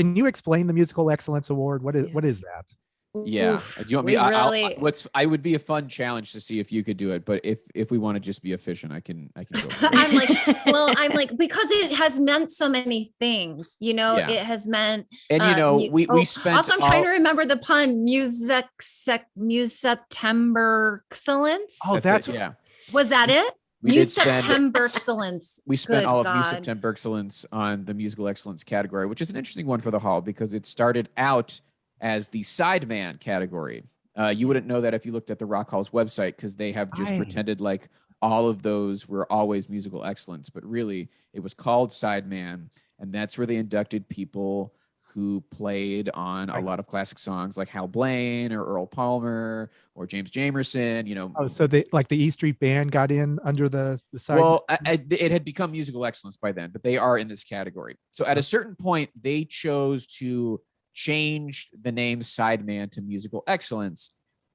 Can you explain the Musical Excellence Award? What is that? Yeah. Oof, Do you want me? I would be a fun challenge to see if you could do it. But if we want to just be efficient, I can go. I'm like, because it has meant so many things, it has meant, and we spent also, I'm trying to remember the pun, Muse September Excellence. Oh, that's it, yeah. Was that it? Muse September Excellence. We spent all of Muse September Excellence on the musical excellence category, which is an interesting one for the Hall because it started out as the Sideman category. You wouldn't know that if you looked at the Rock Hall's website because they have just pretended like all of those were always musical excellence, but really it was called Sideman, and that's where they inducted people who played on a lot of classic songs like Hal Blaine or Earl Palmer or James Jamerson, Oh, so they like the E Street Band got in under the side. Well, it had become musical excellence by then, but they are in this category. So at a certain point, they chose to change the name Sideman to musical excellence.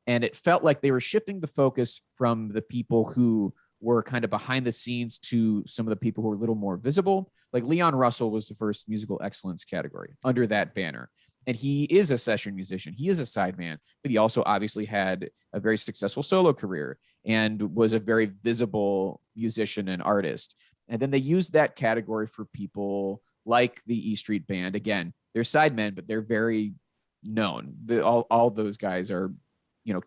And it felt like they were shifting the focus from the people who were kind of behind the scenes to some of the people who were a little more visible. Like Leon Russell was the first musical excellence category under that banner. And he is a session musician. He is a sideman, but he also obviously had a very successful solo career and was a very visible musician and artist. And then they used that category for people like the E Street Band. Again, they're sidemen, but they're very known. All those guys are,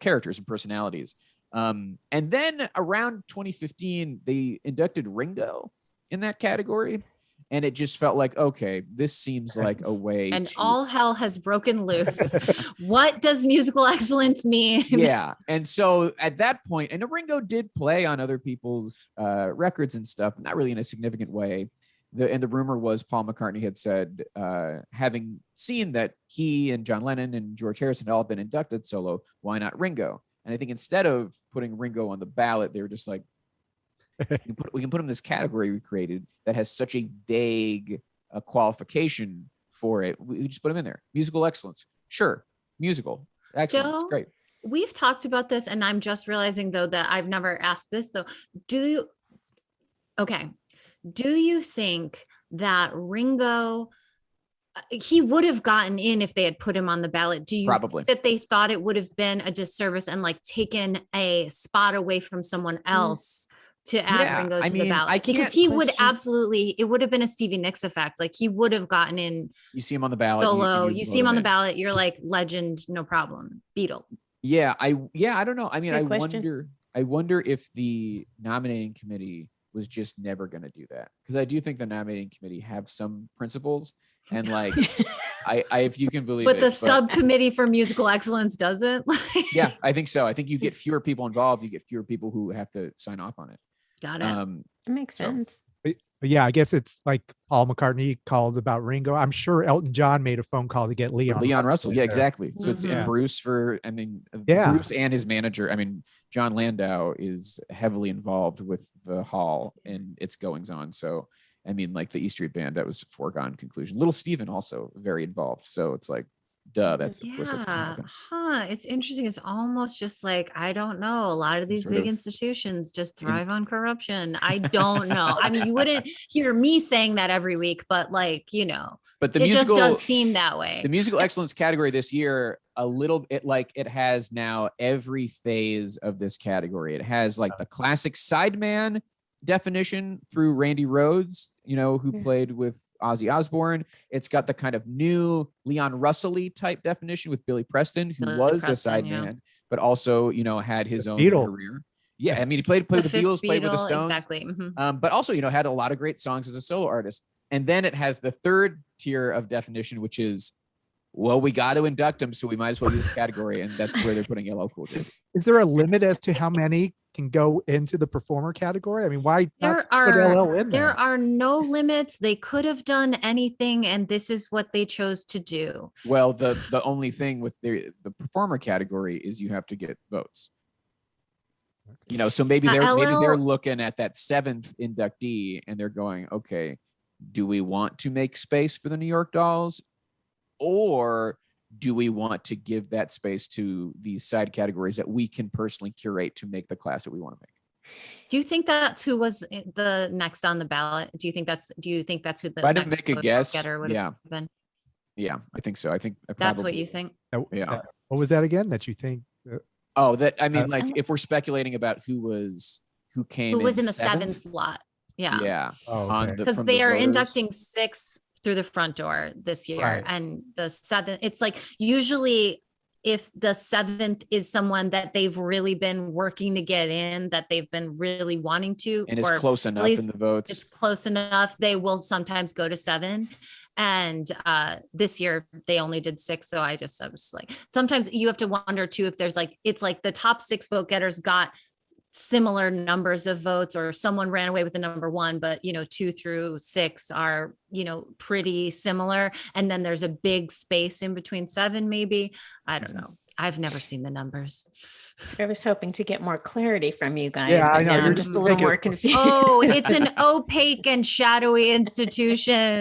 characters and personalities. And then around 2015, they inducted Ringo in that category. And it just felt like, okay, this seems like a way and all hell has broken loose. What does musical excellence mean? Yeah. And so at that point, and Ringo did play on other people's records and stuff, not really in a significant way. And the rumor was Paul McCartney had said, having seen that he and John Lennon and George Harrison had all been inducted solo, why not Ringo? And I think instead of putting Ringo on the ballot, they were just like, we can put him in this category we created that has such a vague qualification for it. We just put him in there. Musical excellence. Sure. Musical excellence. Joe, great. We've talked about this, and I'm just realizing, though, that I've never asked this, though. Do you think that Ringo, he would have gotten in if they had put him on the ballot? Do you think that they thought it would have been a disservice and like taken a spot away from someone else to add Ringo to the ballot? Because he would absolutely, it would have been a Stevie Nicks effect. Like he would have gotten in. You see him on the ballot. Solo. You see him on the ballot. You're like legend, no problem. Beatle. Yeah. I don't know. I mean, I wonder if the nominating committee was just never going to do that. Because I do think the nominating committee have some principles. And like, if you can believe it. But the subcommittee for musical excellence doesn't. Yeah, I think so. I think you get fewer people involved. You get fewer people who have to sign off on it. Got it. It makes sense. But yeah, I guess it's like Paul McCartney called about Ringo. I'm sure Elton John made a phone call to get Leon Russell. Yeah, exactly. So it's Bruce Bruce and his manager. I mean, John Landau is heavily involved with the Hall and its goings on. So, I mean, like the E Street Band, that was a foregone conclusion. Little Steven also very involved. So it's like, that's of course that's gonna happen. It's interesting. It's almost just like, I don't know. A lot of these big institutions just thrive on corruption. I don't know. I mean, you wouldn't hear me saying that every week, but like, but it just does seem that way. The musical excellence category this year, it has now every phase of this category. It has like the classic sideman definition through Randy Rhoads, who played with Ozzy Osbourne. It's got the kind of new Leon Russell-y type definition with Billy Preston, who was a sideman, but also, had his own career. Yeah, I mean, he played with the Beatles, played with the Stones. Exactly. Mm-hmm. But also, had a lot of great songs as a solo artist. And then it has the third tier of definition, which is, well, we got to induct him, so we might as well use the category. And that's where they're putting LL Cool J. Is there a limit as to how many can go into the performer category? I mean, why not put LL in there? There are no limits. They could have done anything, and this is what they chose to do. Well, the only thing with the performer category is you have to get votes. So maybe they're looking at that seventh inductee and they're going, okay, do we want to make space for the New York Dolls, or do we want to give that space to these side categories that we can personally curate to make the class that we want to make? Do you think that's who was the next on the ballot? Do you think that's who the if I didn't make a guess? Would have been? Yeah, I think so. I think that's what you think. Yeah. What was that again? That you think? Like if we're speculating about who came, who was in the seventh slot. Yeah. Yeah. Okay. Because they are inducting 6 through the front door this year, Right. and the 7th. It's like usually if the 7th is someone that they've really been working to get in, that they've been really wanting to, and it's close enough in the votes. It's close enough. They will sometimes go to 7. And this year they only did 6. So I was like, sometimes you have to wonder too, if there's like, it's like the top 6 vote getters got similar numbers of votes, or someone ran away with the number 1, but 2 through 6 are pretty similar, and then there's a big space in between 7, maybe. I don't know, I've never seen the numbers. I was hoping to get more clarity from you guys, Yeah, but I know. now I'm just a little more confused. Oh, it's an opaque and shadowy institution.